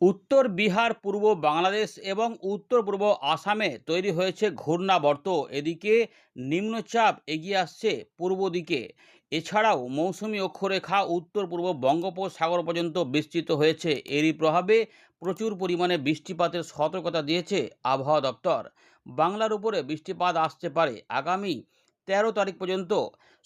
উত্তর বিহার, পূর্ব বাংলাদেশ এবং উত্তর পূর্ব আসামে তৈরি হয়েছে ঘূর্ণাবর্ত। এদিকে নিম্নচাপ এগিয়ে আসছে পূর্ব দিকে। এছাড়াও মৌসুমী অক্ষরেখা উত্তর পূর্ব বঙ্গোপসাগর পর্যন্ত বিস্তৃত হয়েছে। এরই প্রভাবে প্রচুর পরিমাণে বৃষ্টিপাতের সতর্কতা দিয়েছে আবহাওয়া দপ্তর। বাংলার উপরে বৃষ্টিপাত আসতে পারে আগামী 13 তারিখ পর্যন্ত।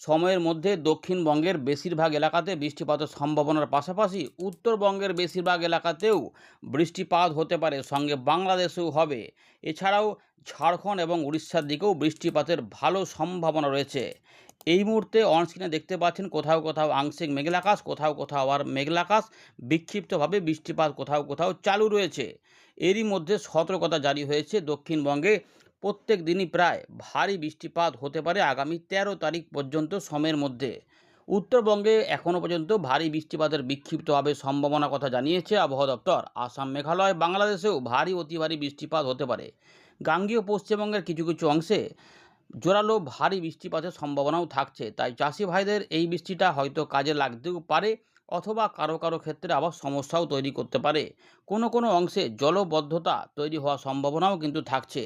সময়ের মধ্যে দক্ষিণবঙ্গের বেশিরভাগ এলাকাতে বৃষ্টিপাতের সম্ভাবনার পাশাপাশি উত্তরবঙ্গের বেশিরভাগ এলাকাতেও বৃষ্টিপাত হতে পারে, সঙ্গে বাংলাদেশেও হবে। এছাড়াও ঝাড়খণ্ড এবং উড়িষ্যার দিকেও বৃষ্টিপাতের ভালো সম্ভাবনা রয়েছে। এই মুহূর্তে অনস্ক্রিনে দেখতে পাচ্ছেন কোথাও কোথাও আংশিক মেঘলা আকাশ, কোথাও কোথাও আবার মেঘলা আকাশ, বিক্ষিপ্তভাবে বৃষ্টিপাত কোথাও কোথাও চালু রয়েছে। এরই মধ্যে সতর্কতা জারি হয়েছে দক্ষিণবঙ্গে প্রত্যেক দিনই প্রায় ভারী বৃষ্টিপাত হতে পারে আগামী 13 তারিখ পর্যন্ত সময়ের মধ্যে। উত্তরবঙ্গে এখনও পর্যন্ত ভারী বৃষ্টিপাতের বিক্ষিপ্তভাবে সম্ভাবনার কথা জানিয়েছে আবহাওয়া দপ্তর। আসাম, মেঘালয়, বাংলাদেশেও ভারী অতি ভারী বৃষ্টিপাত হতে পারে। গাঙ্গেয় পশ্চিমবঙ্গের কিছু কিছু অংশে জোরালো ভারী বৃষ্টিপাতের সম্ভাবনাও থাকছে। তাই চাষি ভাইদের এই বৃষ্টিটা হয়তো কাজে লাগতেও পারে, অথবা কারো কারো ক্ষেত্রে আবার সমস্যাও তৈরি করতে পারে। কোনো কোনো অংশে জলবদ্ধতা তৈরি হওয়ার সম্ভাবনাও কিন্তু থাকছে।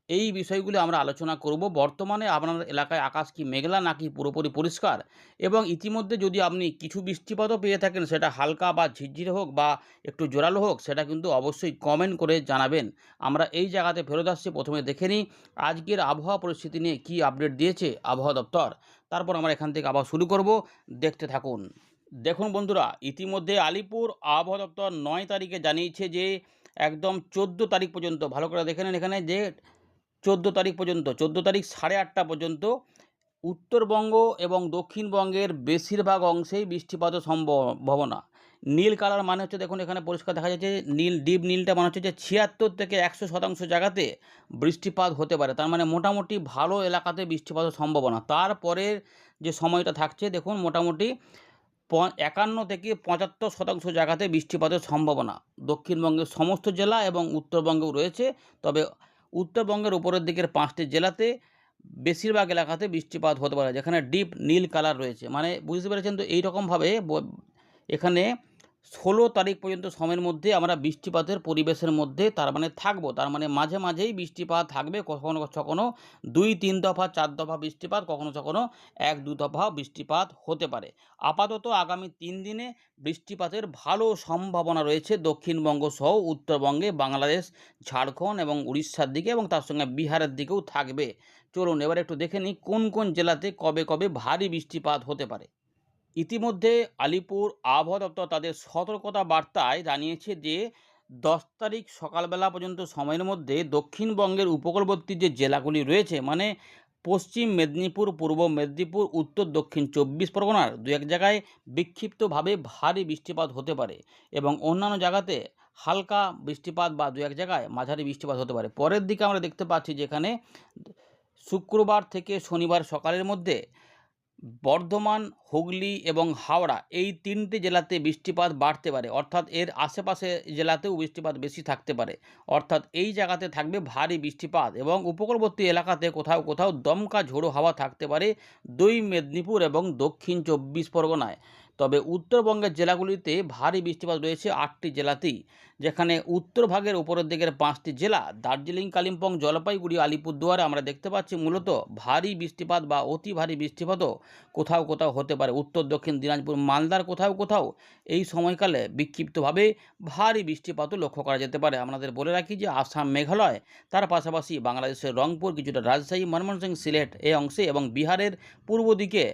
এই বিষয়গুলি আমরা আলোচনা করব। বর্তমানে আপনার এলাকায় আকাশ কি মেঘলা নাকি পুরোপুরি পরিষ্কার, এবং ইতিমধ্যে যদি আপনি কিছু বৃষ্টিপাতও পেয়ে থাকেন, সেটা হালকা বা ঝিরঝিরে হোক বা একটু জোরালো হোক, সেটা কিন্তু অবশ্যই কমেন্ট করে জানাবেন। আমরা এই জায়গাতে ফেরত আসছি। প্রথমে দেখে নিই আজকের আবহাওয়া পরিস্থিতি নিয়ে কী আপডেট দিয়েছে আবহাওয়া দপ্তর। তারপর আমরা এখান থেকে আবার শুরু করব। দেখতে থাকুন। দেখুন বন্ধুরা, ইতিমধ্যে আলিপুর আবহাওয়া দপ্তর 9 তারিখে জানিয়েছে যে একদম 14 তারিখ পর্যন্ত, ভালো করে দেখে নেন এখানে যে 14 তারিখ পর্যন্ত, 14 তারিখ 8:30 পর্যন্ত উত্তরবঙ্গ এবং দক্ষিণবঙ্গের বেশিরভাগ অংশেই বৃষ্টিপাতের সম্ভাবনা। নীল কালার মানে হচ্ছে, দেখুন এখানে পরিষ্কার দেখা যাচ্ছে, নীল ডিপ নীলটা মানে হচ্ছে যে 76 থেকে 100% জায়গাতে বৃষ্টিপাত হতে পারে। তার মানে মোটামুটি ভালো এলাকাতে বৃষ্টিপাতের সম্ভাবনা। তারপরের যে সময়টা থাকছে দেখুন, মোটামুটি 51 থেকে 75% জায়গাতে বৃষ্টিপাতের সম্ভাবনা দক্ষিণবঙ্গের সমস্ত জেলা এবং উত্তরবঙ্গেও রয়েছে। তবে উত্তরবঙ্গের উপরের দিকের 5টি জেলাতে বেশিরভাগ এলাকাতে বৃষ্টিপাত হতে পারে, যেখানে ডিপ নীল কালার রয়েছে। মানে বুঝতে পেরেছেন তো? এইরকমভাবে এখানে 16 তারিখ পর্যন্ত সময়ের মধ্যে আমরা বৃষ্টিপাতের পরিবেশের মধ্যে তার মানে থাকবো। তার মানে মাঝে মাঝেই বৃষ্টিপাত থাকবে, কখনো কখনো 2-3 দফা 4 দফা বৃষ্টিপাত, কখনো কখনো 1-2 দফা বৃষ্টিপাত হতে পারে। আপাতত আগামী 3 দিনে বৃষ্টিপাতের ভালো সম্ভাবনা রয়েছে দক্ষিণবঙ্গ সহ উত্তরবঙ্গে, বাংলাদেশ, ঝাড়খণ্ড এবং উড়িষ্যার দিকে, এবং তার সঙ্গে বিহারের দিকেও থাকবে। চলুন এবার একটু দেখে নিই কোন কোন জেলাতে কবে কবে ভারী বৃষ্টিপাত হতে পারে। ইতিমধ্যে আলিপুর আবহাওয়া দপ্তর তাদের সতর্কতা বার্তায় জানিয়েছে যে 10 তারিখ সকালবেলা পর্যন্ত সময়ের মধ্যে দক্ষিণবঙ্গের উপকূলবর্তী যে জেলাগুলি রয়েছে, মানে পশ্চিম মেদিনীপুর, পূর্ব মেদিনীপুর, উত্তর দক্ষিণ 24 পরগনার 2-1 জায়গায় বিক্ষিপ্তভাবে ভারী বৃষ্টিপাত হতে পারে, এবং অন্যান্য জায়গাতে হালকা বৃষ্টিপাত বা 2-1 জায়গায় মাঝারি বৃষ্টিপাত হতে পারে। পরের দিকে আমরা দেখতে পাচ্ছি যেখানে শুক্রবার থেকে শনিবার সকালের মধ্যে বর্ধমান, হুগলি এবং হাওড়া এই 3টে জেলাতে বৃষ্টিপাত বাড়তে পারে, অর্থাৎ এর আশেপাশে জেলাতেও বৃষ্টিপাত বেশি থাকতে পারে। অর্থাৎ এই জায়গাতে থাকবে ভারী বৃষ্টিপাত, এবং উপকূলবর্তী এলাকাতে কোথাও কোথাও দমকা ঝোড়ো হাওয়া থাকতে পারে 2 মেদিনীপুর এবং দক্ষিণ 24 পরগনায়। তবে উত্তরবঙ্গের জেলাগুলিতে ভারী বৃষ্টিপাত রয়েছে 8টি জেলাতেই, যেখানে উত্তরভাগের উপরের দিকের 5টি জেলা দার্জিলিং, কালিম্পং, জলপাইগুড়ি, আলিপুরদুয়ারে আমরা দেখতে পাচ্ছি মূলত ভারী বৃষ্টিপাত বা অতি ভারী বৃষ্টিপাতও কোথাও কোথাও হতে পারে। উত্তর দক্ষিণ দিনাজপুর, মালদার কোথাও কোথাও এই সময়কালে বিক্ষিপ্তভাবে ভারী বৃষ্টিপাতও লক্ষ্য করা যেতে পারে। আপনাদের বলে রাখি যে আসাম, মেঘালয়, তার পাশাপাশি বাংলাদেশের রংপুর, কিছুটা রাজশাহী, ময়মনসিংহ, সিলেট এই অংশে, এবং বিহারের পূর্ব দিকে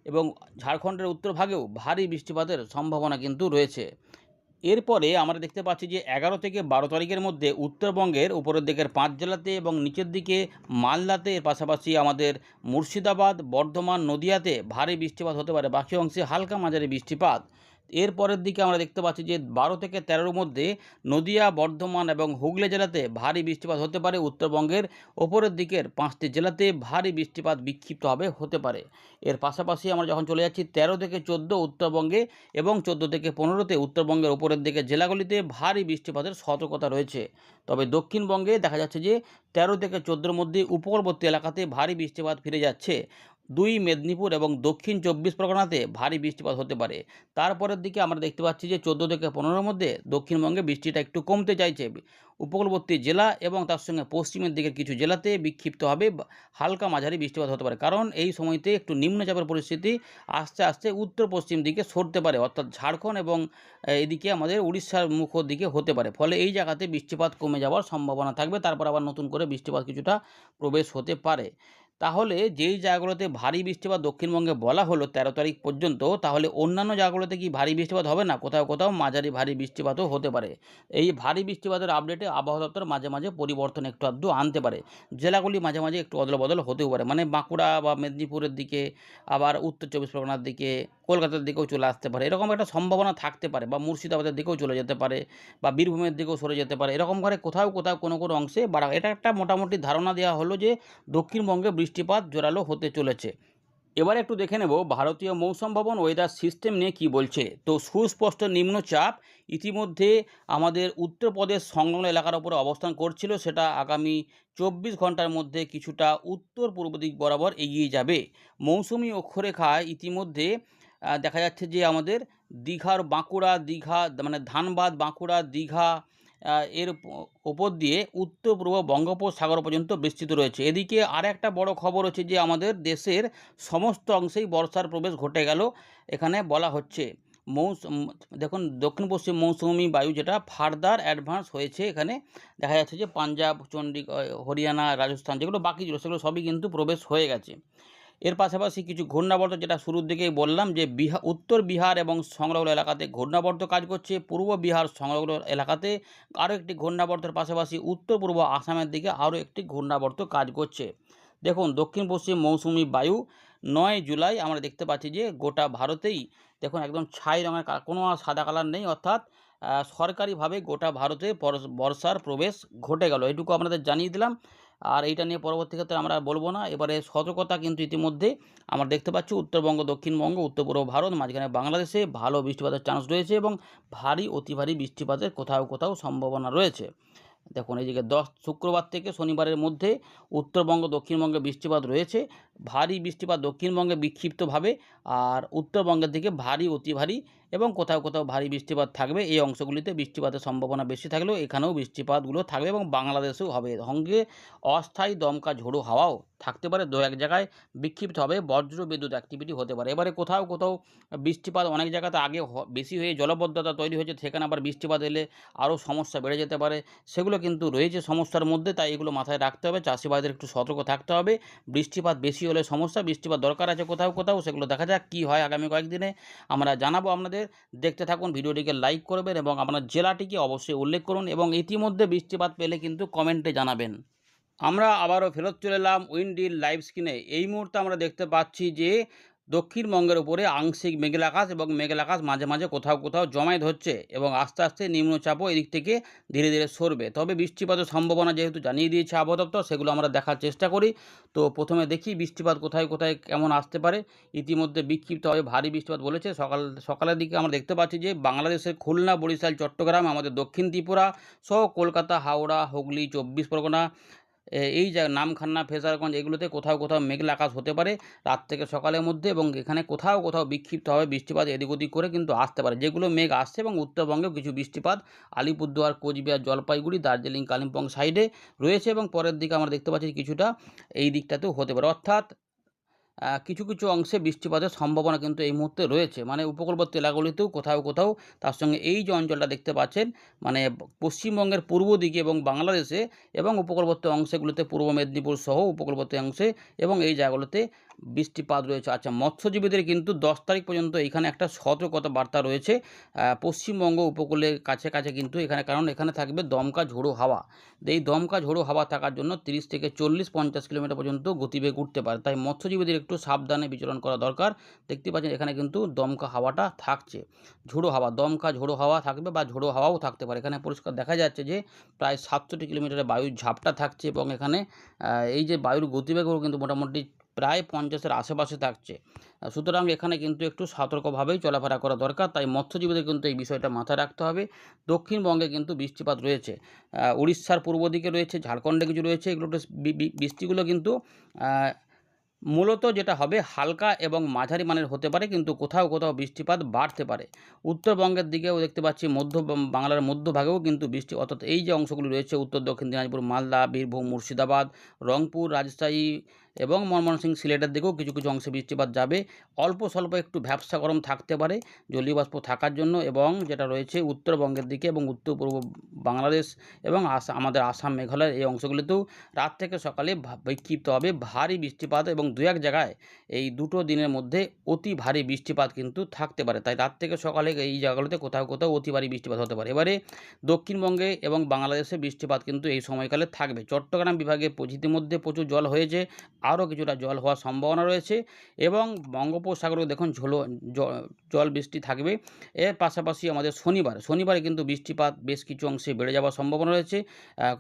এবং ঝাড়খণ্ডের উত্তরভাগেও ভারী বৃষ্টিপাতের সম্ভাবনা কিন্তু রয়েছে। এরপরে আমরা দেখতে পাচ্ছি যে 11 থেকে 12 তারিখের মধ্যে উত্তরবঙ্গের উপরের দিকের 5 জেলাতে এবং নিচের দিকে মালদাতে, এর পাশাপাশি আমাদের মুর্শিদাবাদ, বর্ধমান, নদিয়াতে ভারী বৃষ্টিপাত হতে পারে, বাকি অংশে হালকা মাঝারি বৃষ্টিপাত। এরপরের দিকে আমরা দেখতে পাচ্ছি যে 12 থেকে 13-র মধ্যে নদিয়া, বর্ধমান এবং হুগলি জেলাতে ভারী বৃষ্টিপাত হতে পারে। উত্তরবঙ্গের ওপরের দিকের 5টি জেলাতে ভারী বৃষ্টিপাত বিক্ষিপ্তভাবে হতে পারে। এর পাশাপাশি আমরা যখন চলে যাচ্ছি 13 থেকে 14 উত্তরবঙ্গে, এবং 14 থেকে 15তে উত্তরবঙ্গের উপরের দিকে জেলাগুলিতে ভারী বৃষ্টিপাতের সতর্কতা রয়েছে। তবে দক্ষিণবঙ্গে দেখা যাচ্ছে যে 13 থেকে 14-র মধ্যে উপকূলবর্তী এলাকাতে ভারী বৃষ্টিপাত ফিরে যাচ্ছে। দুই মেদিনীপুর এবং দক্ষিণ 24 পরগনাতে ভারী বৃষ্টিপাত হতে পারে। তারপরের দিকে আমরা দেখতে পাচ্ছি যে 14 থেকে 15-র মধ্যে দক্ষিণবঙ্গে বৃষ্টিটা একটু কমতে চাইছে। উপকূলবর্তী জেলা এবং তার সঙ্গে পশ্চিমের দিকের কিছু জেলাতে বিক্ষিপ্তভাবে হালকা মাঝারি বৃষ্টিপাত হতে পারে, কারণ এই সময়তে একটু নিম্নচাপের পরিস্থিতি আস্তে আস্তে উত্তর পশ্চিম দিকে সরতে পারে, অর্থাৎ ঝাড়খণ্ড এবং এদিকে আমাদের উড়িষ্যার মুখ দিকে হতে পারে। ফলে এই জায়গাতে বৃষ্টিপাত কমে যাওয়ার সম্ভাবনা থাকবে, তারপর আবার নতুন করে বৃষ্টিপাত কিছুটা প্রবেশ হতে পারে। তাহলে যেই জায়গাগুলোতে ভারী বৃষ্টিপাত দক্ষিণবঙ্গে বলা হলো 13 তারিখ পর্যন্ত, তাহলে অন্যান্য জায়গাগুলোতে কি ভারী বৃষ্টিপাত হবে না? কোথাও কোথাও মাঝারি ভারী বৃষ্টিপাতও হতে পারে। এই ভারী বৃষ্টিপাতের আপডেটে আবহাওয়া দপ্তর মাঝে মাঝে পরিবর্তন একটু আধটু আনতে পারে। জেলাগুলি মাঝে মাঝে একটু অদলবদল হতেও পারে, মানে বাঁকুড়া বা মেদিনীপুরের দিকে, আবার উত্তর 24 পরগনার দিকে, কলকাতার দিকেও চলে আসতে পারে, এরকম একটা সম্ভাবনা থাকতে পারে, বা মুর্শিদাবাদের দিকেও চলে যেতে পারে, বা বীরভূমের দিকেও সরে যেতে পারে। এরকম করে কোথাও কোথাও কোনো কোনো অংশে বাড়া, এটা একটা মোটামুটি ধারণা দেওয়া হলো যে দক্ষিণবঙ্গে বৃষ্টিপাত জোরালো হতে চলেছে। এবার একটু দেখে নেব ভারতীয় মৌসুম ভবন ওয়েদার সিস্টেম নিয়ে কি বলছে। তো সুস্পষ্ট নিম্নচাপ ইতিমধ্যে আমাদের উত্তরপ্রদেশ সংলগ্ন এলাকার উপরে অবস্থান করছিল, সেটা আগামী 24 ঘন্টার মধ্যে কিছুটা উত্তর পূর্ব দিক বরাবর এগিয়ে যাবে। মৌসুমি অক্ষরেখায় ইতিমধ্যে দেখা যাচ্ছে যে আমাদের দীঘার বাঁকুড়া, দীঘা মানে ধানবাদ, বাঁকুড়া, দীঘা এর ওপর দিয়ে উত্তর পূর্ব বঙ্গোপসাগর পর্যন্ত বিস্তৃত রয়েছে। এদিকে আর একটা বড় খবর হচ্ছে যে আমাদের দেশের সমস্ত অংশেই বর্ষার প্রবেশ ঘটে গেল। এখানে বলা হচ্ছে দেখুন দক্ষিণ পশ্চিম মৌসুমি বায়ু যেটা ফার্দার অ্যাডভান্স হয়েছে, এখানে দেখা যাচ্ছে যে পাঞ্জাব, চণ্ডীগড়, হরিয়ানা, রাজস্থান যেগুলো বাকি ছিল সেগুলো সবই কিন্তু প্রবেশ হয়ে গেছে। এর পাশাপাশি কিছু ঘূর্ণাবর্ত, যেটা শুরুর দিকেই বললাম যে উত্তর বিহার এবং সংলগ্ন এলাকাতে ঘূর্ণাবর্ত কাজ করছে, পূর্ব বিহার সংলগ্ন এলাকাতে আরও একটি ঘূর্ণাবর্তের পাশাপাশি উত্তর পূর্ব আসামের দিকে আরও একটি ঘূর্ণাবর্ত কাজ করছে। দেখুন দক্ষিণ পশ্চিম মৌসুমি বায়ু 9 জুলাই আমরা দেখতে পাচ্ছি যে গোটা ভারতেই দেখুন একদম ছাই রঙের, কোনো সাদা কালার নেই, অর্থাৎ সরকারিভাবে গোটা ভারতে বর্ষার প্রবেশ ঘটে গেল। এটুকু আপনাদের জানিয়ে দিলাম, আর এইটা নিয়ে পরবর্তী ক্ষেত্রে আমরা বলবো না। এবারে সতর্কতা কিন্তু ইতিমধ্যে আমরা দেখতে পাচ্ছি উত্তরবঙ্গ, দক্ষিণবঙ্গ, উত্তর পূর্ব ভারত, মাঝখানে বাংলাদেশে ভালো বৃষ্টিপাতের চান্স রয়েছে এবং ভারী অতি ভারী বৃষ্টিপাতের কোথাও কোথাও সম্ভাবনা রয়েছে। দেখুন এইদিকে শুক্রবার থেকে শনিবারের মধ্যে উত্তরবঙ্গ, দক্ষিণবঙ্গে বৃষ্টিপাত রয়েছে। ভারী বৃষ্টিপাত দক্ষিণবঙ্গে বিক্ষিপ্তভাবে, আর উত্তরবঙ্গের দিকে ভারী অতি ভারী এবং কোথাও কোথাও ভারী বৃষ্টিপাত থাকবে। এই অংশগুলিতে বৃষ্টিপাতের সম্ভাবনা বেশি থাকলেও এখানেও বৃষ্টিপাতগুলো থাকবে এবং বাংলাদেশেও হবে। সঙ্গে অস্থায়ী দমকা ঝোড়ো হাওয়াও থাকতে পারে, দু এক জায়গায় বিক্ষিপ্ত হবে, বজ্র বিদ্যুৎ অ্যাক্টিভিটি হতে পারে। এবারে কোথাও কোথাও বৃষ্টিপাত অনেক জায়গাতে আগে বেশি হয়ে জলবদ্ধতা তৈরি হয়েছে, সেখানে আবার বৃষ্টিপাত এলে আরও সমস্যা বেড়ে যেতে পারে, সেগুলো কিন্তু রয়েছে সমস্যার মধ্যে। তাই এগুলো মাথায় রাখতে হবে, চাষিবাদের একটু সতর্ক থাকতে হবে। বৃষ্টিপাত বেশি হলে সমস্যা, বৃষ্টিপাত দরকার আছে কোথাও কোথাও, সেগুলো দেখা যাক কী হয় আগামী কয়েকদিনে, আমরা জানাবো আপনাদের। দেখতে থাকুন, ভিডিওটিকে লাইক করবেন এবং আপনার জেলাটিকে অবশ্যই উল্লেখ করুন এবং ইতিমধ্যে বৃষ্টিপাত পেলে কিন্তু কমেন্টে জানাবেন। আমরা আবারও ফেরত চলে এলাম উইন্ডির লাইভ স্ক্রিনে। এই মুহূর্তে আমরা দেখতে পাচ্ছি যে দক্ষিণবঙ্গের উপরে আংশিক মেঘলা আকাশ এবং মেঘলা আকাশ মাঝে মাঝে কোথাও কোথাও জমায়েত হচ্ছে এবং আস্তে আস্তে নিম্নচাপও এদিক থেকে ধীরে ধীরে সরবে। তবে বৃষ্টিপাতের সম্ভাবনা যেহেতু জানিয়ে দিয়েছে আবহাওয়া দপ্তর, সেগুলো আমরা দেখার চেষ্টা করি। তো প্রথমে দেখি বৃষ্টিপাত কোথায় কোথায় কেমন আসতে পারে। ইতিমধ্যে বিক্ষিপ্তভাবে ভারী বৃষ্টিপাত বলেছে। সকালের দিকে আমরা দেখতে পাচ্ছি যে বাংলাদেশের খুলনা, বরিশাল, চট্টগ্রাম, আমাদের দক্ষিণ ত্রিপুরা সহ কলকাতা, হাওড়া, হুগলি, 24 পরগনা, এই নামখানা, ফেজারগঞ্জ এগুলোতে কোথাও কোথাও মেঘলা আকাশ হতে পারে রাত থেকে সকালের মধ্যে, এবং এখানে কোথাও কোথাও বিক্ষিপ্তভাবে বৃষ্টিপাত এদিক ওদিক করে কিন্তু আসতে পারে, যেগুলো মেঘ আসছে। এবং উত্তরবঙ্গেও কিছু বৃষ্টিপাত আলিপুরদুয়ার, কোচবিহার, জলপাইগুড়ি, দার্জিলিং, কালিম্পং সাইডে রয়েছে এবং পরের দিকে আমরা দেখতে পাচ্ছি কিছুটা এই দিকটাতেও হতে পারে। অর্থাৎ কিছু কিছু অংশে বৃষ্টিপাতের সম্ভাবনা কিন্তু এই মুহূর্তে রয়েছে, মানে উপকূলবর্তী এলাকাগুলিতেও কোথাও কোথাও। তার সঙ্গে এই যে অঞ্চলটা দেখতে পাচ্ছেন, মানে পশ্চিমবঙ্গের পূর্ব দিকে এবং বাংলাদেশে এবং উপকূলবর্তী অংশগুলোতে, পূর্ব মেদিনীপুর সহ উপকূলবর্তী অংশে এবং এই জায়গাগুলোতে বৃষ্টিপাত রয়েছে। আচ্ছা, মৎস্যজীবীদের কিন্তু 10 তারিখ পর্যন্ত এখানে একটা সতর্কতা বার্তা রয়েছে পশ্চিমবঙ্গ উপকূলের কাছে কাছে কিন্তু এখানে, কারণ এখানে থাকবে দমকা ঝোড়ো হাওয়া। এই দমকা ঝোড়ো হাওয়া থাকার জন্য 30 থেকে 40-50 কিলোমিটার পর্যন্ত গতিবেগ উঠতে পারে, তাই মৎস্যজীবীদের একটু সাবধানে বিচরণ করা দরকার। দেখতে পাচ্ছেন এখানে কিন্তু দমকা হাওয়াটা থাকছে, ঝোড়ো হাওয়া, দমকা ঝোড়ো হাওয়া থাকবে বা ঝোড়ো হাওয়াও থাকতে পারে। এখানে পরিষ্কার দেখা যাচ্ছে যে প্রায় 67 কিলোমিটারের বায়ুর ঝাপটা থাকছে এবং এখানে এই যে বায়ুর গতিবেগও কিন্তু মোটামুটি প্রায় 50-এর আশেপাশে থাকছে। সুতরাং এখানে কিন্তু একটু সতর্কভাবেই চলাফেরা করা দরকার, তাই মৎস্যজীবীদের কিন্তু এই বিষয়টা মাথায় রাখতে হবে। দক্ষিণবঙ্গে কিন্তু বৃষ্টিপাত রয়েছে, উড়িষ্যার পূর্ব দিকে রয়েছে, ঝাড়খণ্ডে কিছু রয়েছে, এগুলো বৃষ্টিগুলো কিন্তু মূলত যেটা হবে হালকা এবং মাঝারি মানের হতে পারে, কিন্তু কোথাও কোথাও বৃষ্টিপাত বাড়তে পারে। উত্তরবঙ্গের দিকেও দেখতে পাচ্ছি, বাংলার মধ্যভাগেও কিন্তু বৃষ্টি, অর্থাৎ এই যে অংশগুলি রয়েছে উত্তর দক্ষিণ দিনাজপুর, মালদা, বীরভূম, মুর্শিদাবাদ, রংপুর, রাজশাহী এবং ময়মনসিংহ, সিলেটের দিকেও কিছু কিছু অংশে বৃষ্টিপাত যাবে। অল্প স্বল্প একটু ভ্যাপসা গরম থাকতে পারে জলীয় বাষ্প থাকার জন্য, এবং যেটা রয়েছে উত্তরবঙ্গের দিকে এবং উত্তর পূর্ব বাংলাদেশ এবং আমাদের আসাম, মেঘালয়ের এই অংশগুলিতেও রাত থেকে সকালে বিক্ষিপ্তভাবে ভারী বৃষ্টিপাত এবং দু এক জায়গায় এই দুটো দিনের মধ্যে অতি ভারী বৃষ্টিপাত কিন্তু থাকতে পারে। তাই রাত থেকে সকালে এই জায়গাগুলোতে কোথাও কোথাও অতি ভারী বৃষ্টিপাত হতে পারে। এবারে দক্ষিণবঙ্গে এবং বাংলাদেশে বৃষ্টিপাত কিন্তু এই সময়কালে থাকবে। চট্টগ্রাম বিভাগে ইতিমধ্যে প্রচুর জল হয়েছে, আরও কিছুটা জল হওয়ার সম্ভাবনা রয়েছে, এবং বঙ্গোপসাগরেও দেখুন জল বৃষ্টি থাকবে। এর পাশাপাশি আমাদের শনিবারে কিন্তু বৃষ্টিপাত বেশ কিছু অংশে বেড়ে যাওয়ার সম্ভাবনা রয়েছে।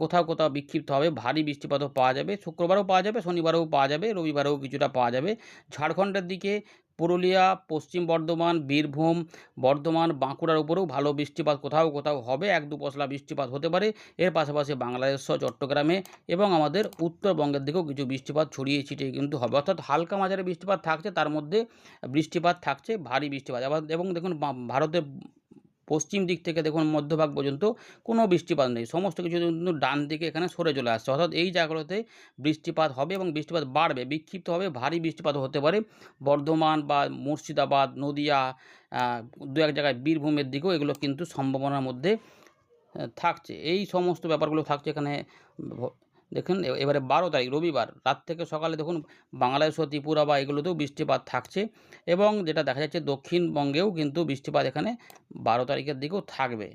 কোথাও কোথাও বিক্ষিপ্তভাবে ভারী বৃষ্টিপাতও পাওয়া যাবে। শুক্রবারেও পাওয়া যাবে, শনিবারেও পাওয়া যাবে, রবিবারেও কিছুটা পাওয়া যাবে। ঝাড়খণ্ডের দিকে পুরুলিয়া, পশ্চিম বর্ধমান, বীরভূম, বর্ধমান, বাঁকুড়ার উপরেও ভালো বৃষ্টিপাত কোথাও কোথাও হবে, 1-2 পশলা বৃষ্টিপাত হতে পারে। এর পাশাপাশি বাংলাদেশ সহ চট্টগ্রামে এবং আমাদের উত্তরবঙ্গের দিকেও কিছু বৃষ্টিপাত ছড়িয়ে ছিটিয়ে কিন্তু হবে। অর্থাৎ হালকা মাঝারি বৃষ্টিপাত থাকছে, তার মধ্যে বৃষ্টিপাত থাকছে ভারী বৃষ্টিপাত। এবং দেখুন ভারতের পশ্চিম দিক থেকে দেখুন মধ্যভাগ পর্যন্ত কোনো বৃষ্টিপাত নেই, সমস্ত কিছু কিন্তু ডান দিকে এখানে সরে চলে আসছে। অর্থাৎ এই জায়গাগুলোতে বৃষ্টিপাত হবে এবং বৃষ্টিপাত বাড়বে, বিক্ষিপ্তভাবে ভারী বৃষ্টিপাত হতে পারে। বর্ধমান বা মুর্শিদাবাদ, নদিয়া, দু এক জায়গায় বীরভূমের দিকেও এগুলো কিন্তু সম্ভাবনার মধ্যে থাকছে। এই সমস্ত ব্যাপারগুলো থাকছে এখানে। দেখুন এবারে 12 তারিখ রবিবার রাত থেকে সকালে দেখুন বাংলাদেশ ও ত্রিপুরা বা এগুলোতেও বৃষ্টিপাত থাকছে, এবং যেটা দেখা যাচ্ছে দক্ষিণবঙ্গেও কিন্তু বৃষ্টিপাত এখানে 12 তারিখের দিকেও থাকবে।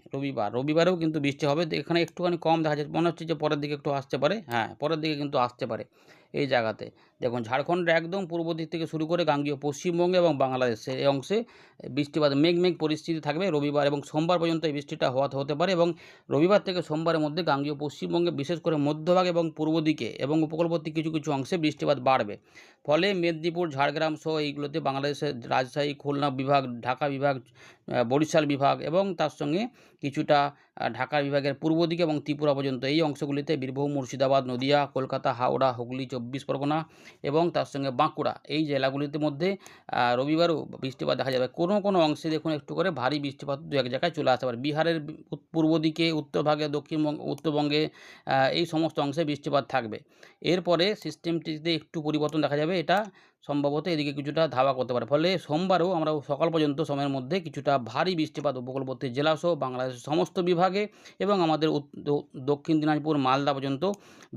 রবিবারেও কিন্তু বৃষ্টি হবে, এখানে একটুখানি কম দেখা যাচ্ছে, মনে হচ্ছে যে পরের দিকে একটু আসতে পারে। হ্যাঁ, পরের দিকে কিন্তু আসতে পারে এই জায়গাতে। দেখুন ঝাড়খণ্ডের একদম পূর্ব দিক থেকে শুরু করে গাঙ্গেয় পশ্চিমবঙ্গে এবং বাংলাদেশের এই অংশে বৃষ্টিপাত মেঘ পরিস্থিতি থাকবে রবিবার এবং সোমবার পর্যন্ত এই বৃষ্টিটা হতে পারে, এবং রবিবার থেকে সোমবারের মধ্যে গাঙ্গেয় পশ্চিমবঙ্গে বিশেষ করে মধ্যভাগ এবং পূর্ব দিকে এবং উপকূলবর্তী কিছু কিছু অংশে বৃষ্টিপাত বাড়বে। ফলে মেদিনীপুর, ঝাড়গ্রাম সহ এইগুলোতে বাংলাদেশের রাজশাহী, খুলনা বিভাগ, ঢাকা বিভাগ, বরিশাল বিভাগ এবং তার সঙ্গে কিছুটা ঢাকা বিভাগের পূর্ব দিকে এবং ত্রিপুরা পর্যন্ত এই অংশগুলিতে বীরভূম, মুর্শিদাবাদ, নদিয়া, কলকাতা, হাওড়া, হুগলি, 24 পরগনা এবং তার সঙ্গে বাঁকুড়া, এই জেলাগুলিতে মধ্যে রবিবারও বৃষ্টিপাত দেখা যাবে। কোনো কোনো অংশে দেখুন একটু করে ভারী বৃষ্টিপাত দু এক জায়গায় চলে আসতে পারে। বিহারের পূর্ব দিকে, উত্তরভাগে, উত্তরবঙ্গে এই সমস্ত অংশে বৃষ্টিপাত থাকবে। এরপরে সিস্টেমটিতে একটু পরিবর্তন দেখা যাবে, এটা সম্ভবত এদিকে কিছুটা ধাওয়া করতে পারে। ফলে সোমবারেও আমরা সকাল পর্যন্ত সময়ের মধ্যে কিছুটা ভারী বৃষ্টিপাত উপকূলবর্তী জেলাসহ বাংলাদেশের সমস্ত বিভাগে এবং আমাদের দক্ষিণ দিনাজপুর, মালদা পর্যন্ত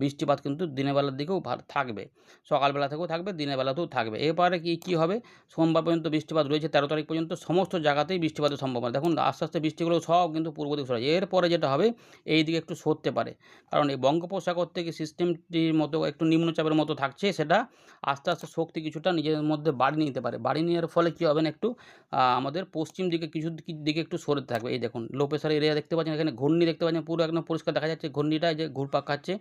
বৃষ্টিপাত কিন্তু দিনের বেলার দিকেও থাকবে। সকালবেলা থেকেও থাকবে, দিনের বেলাতেও থাকবে। এরপরে কি হবে, সোমবার পর্যন্ত বৃষ্টিপাত রয়েছে, 13 তারিখ পর্যন্ত সমস্ত জায়গাতেই বৃষ্টিপাতের সম্ভাবনা। দেখুন আস্তে আস্তে বৃষ্টিগুলো সব কিন্তু পূর্ব দিকে সরে। এরপরে যেটা হবে এই দিকে একটু সরতে পারে, কারণ এই বঙ্গোপসাগর থেকে সিস্টেমটির মতো একটু নিম্নচাপের মতো থাকছে, সেটা আস্তে আস্তে শক্তি কিছুটা নিজের মধ্যে বাড়িয়ে নিতে পারে। বাড়িয়ে নেওয়ার ফলে কী হবে না, একটু আমাদের পশ্চিম দিকে কিছু দিকে একটু সরে থাকবে। এই দেখুন লো প্রেশার এরিয়া দেখতে পাচ্ছেন, এখানে ঘূর্ণি দেখতে পাচ্ছেন, পুরো একদম পরিষ্কার দেখা যাচ্ছে ঘূর্ণিটা যে ঘুরপাক খাচ্ছে,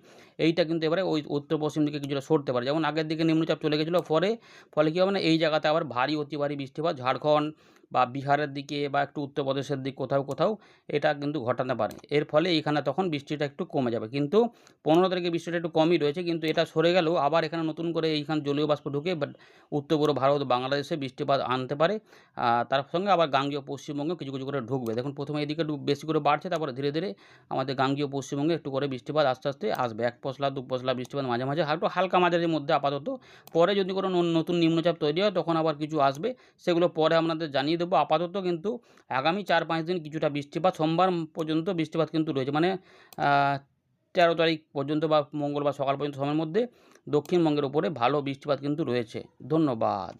এইটা কিন্তু এবারে ওই উত্তর পশ্চিম দিকে কিছুটা সরতে পারে। যেমন আগের দিকে নিম্নচাপ চলে গেছিলো, ফলে কী হবে না, এই জায়গাতে আবার ভারী অতি ভারী বৃষ্টিপাত ঝাড়খণ্ড বা বিহারের দিকে বা একটু উত্তরপ্রদেশের দিক কোথাও কোথাও এটা কিন্তু ঘটাতে পারে। এর ফলে এইখানে তখন বৃষ্টিটা একটু কমে যাবে, কিন্তু 15 তারিখে বৃষ্টিটা একটু কমই রয়েছে, কিন্তু এটা সরে গেলেও আবার এখানে নতুন করে এইখানে জলীয় বাষ্প ঢুকে উত্তর পূর্ব ভারত, বাংলাদেশে বৃষ্টিপাত আনতে পারে। তার সঙ্গে আবার গাঙ্গেয় পশ্চিমবঙ্গে কিছু কিছু করে ঢুকবে। দেখুন প্রথমে এদিকে একটু বেশি করে বাড়ছে, তারপরে ধীরে ধীরে আমাদের গাঙ্গেয় পশ্চিমবঙ্গে একটু করে বৃষ্টিপাত আস্তে আস্তে আসবে। 1 পশলা 2 পশলা বৃষ্টিপাত মাঝে মাঝে একটু হালকা মাঝারির মধ্যে আপাতত। পরে যদি কোনো নতুন নিম্নচাপ তৈরি হয় তখন আবার কিছু আসবে, সেগুলো পরে আপনাদের জানিয়ে দেবো। আপাতত কিন্তু আগামী 4-5 দিন কিছুটা বৃষ্টিপাত, সোমবার পর্যন্ত বৃষ্টিপাত কিন্তু রয়েছে, মানে 13 তারিখ পর্যন্ত বা মঙ্গলবার সকাল পর্যন্ত সময়ের মধ্যে দক্ষিণবঙ্গের উপরে ভালো বৃষ্টিপাত কিন্তু রয়েছে। ধন্যবাদ।